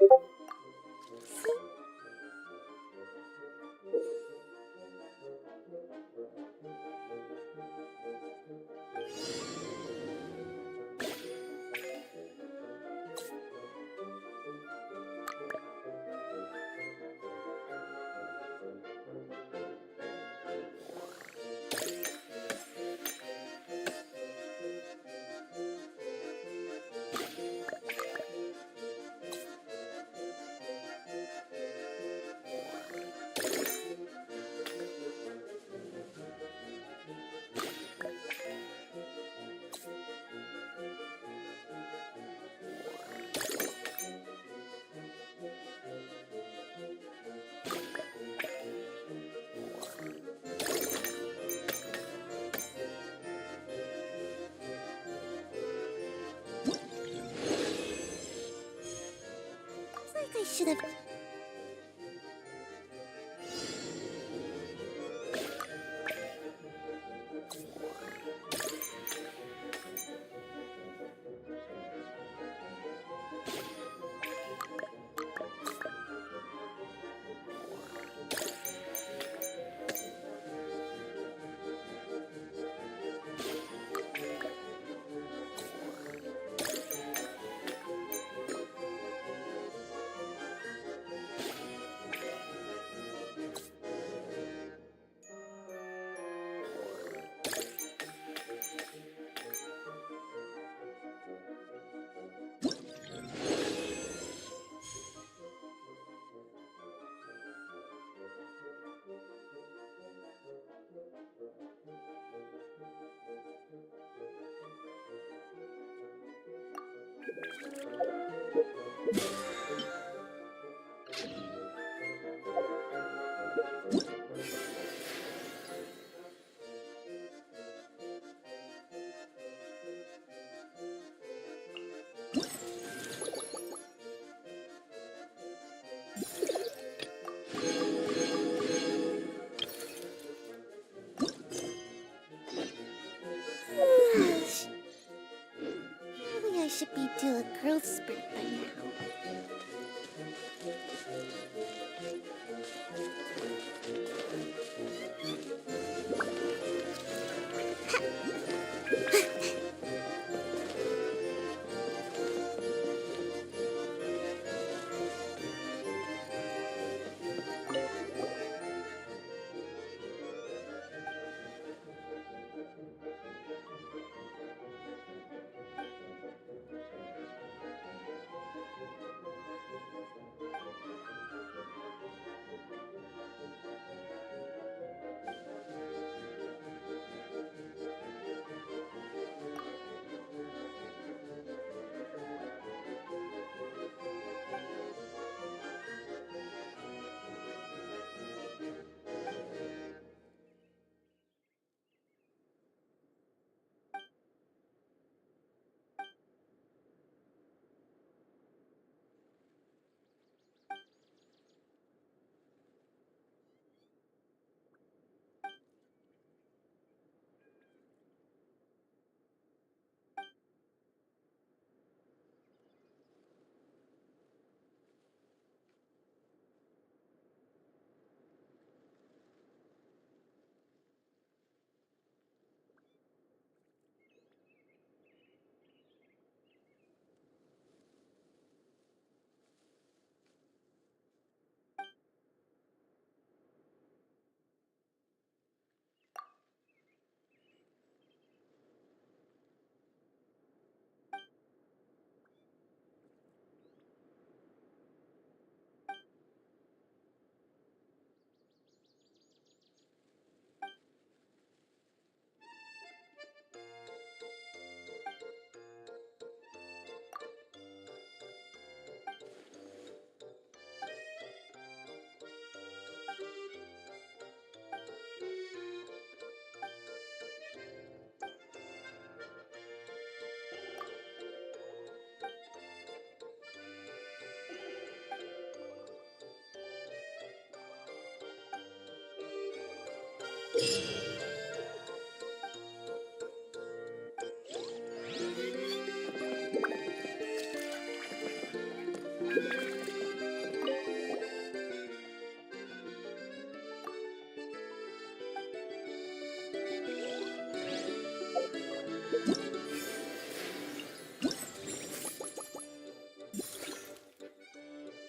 Like I should have. Really, I should be due a growth spurt by now.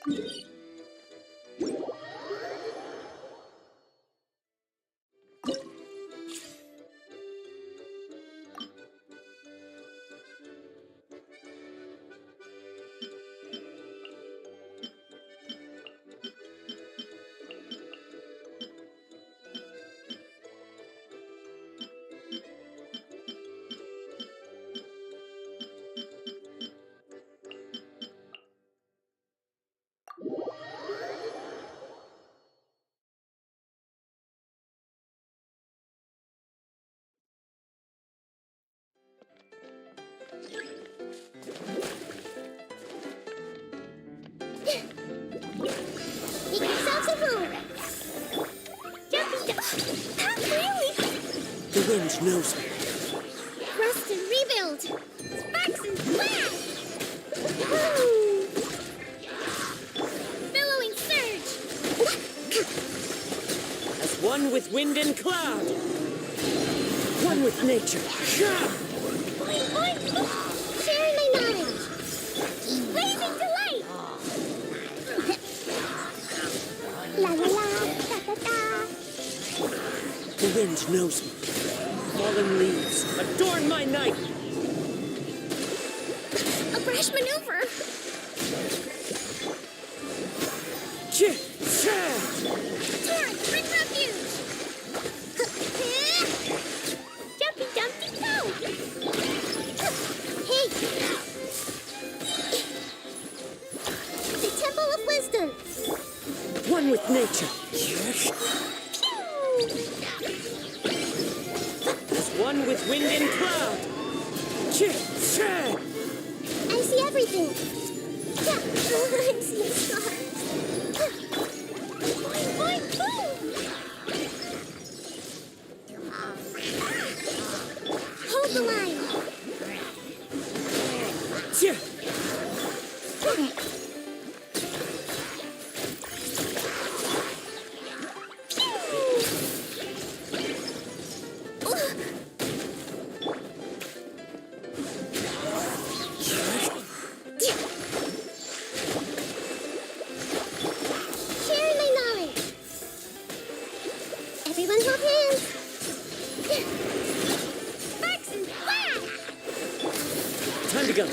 Make yourselves a room. Jumpy jump. Ah, really? The wind knows me. Rust and rebuild. Sparks and flash. Woo! Billowing surge. As one with wind and cloud. One with nature. Boing, boing, boing. Sharing my knowledge. Blazing delight. La la la, da da da. The wind knows me. Fallen leaves adorn my night. A brash maneuver. Torrent, bring refuge. Jumpy dumpty go. Hey. The Temple of Wisdom. One with nature. As one with wind and cloud. I see everything. I see stars. Boing, boing, boom. Hold the line. Sharing my knowledge. Everyone hold hands. Sparks and flash. Time to go.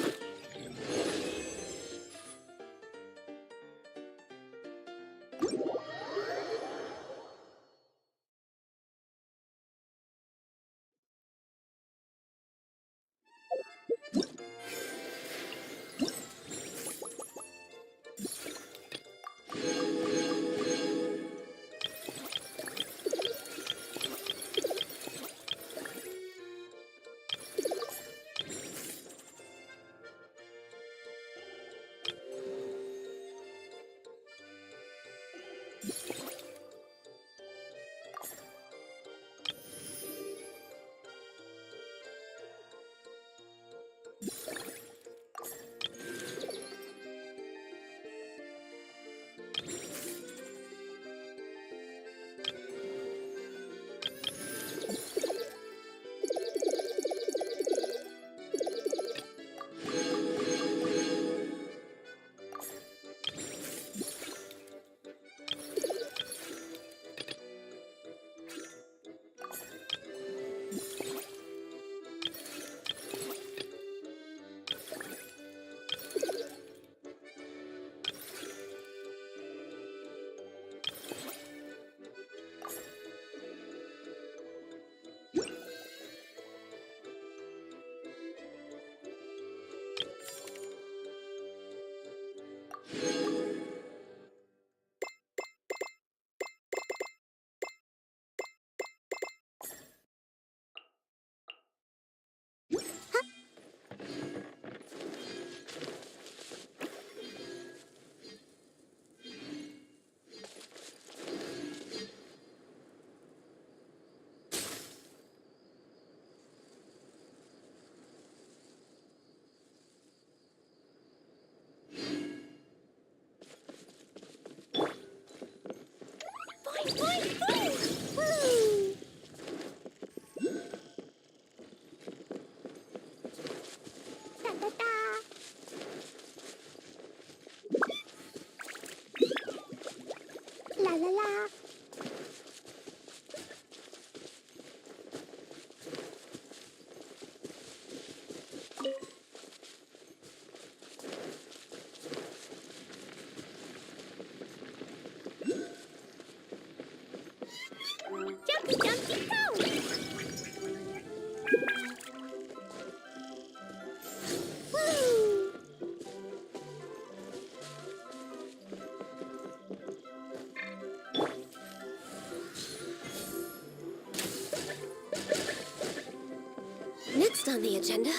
Next on the agenda?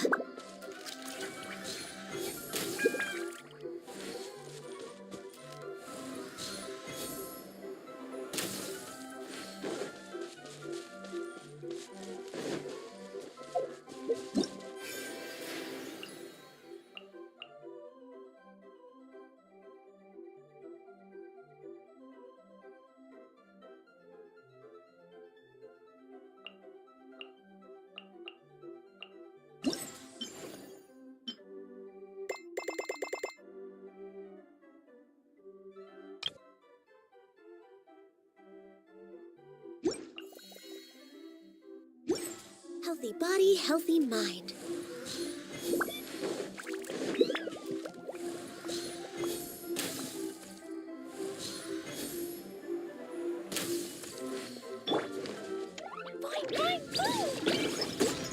Healthy body, healthy mind.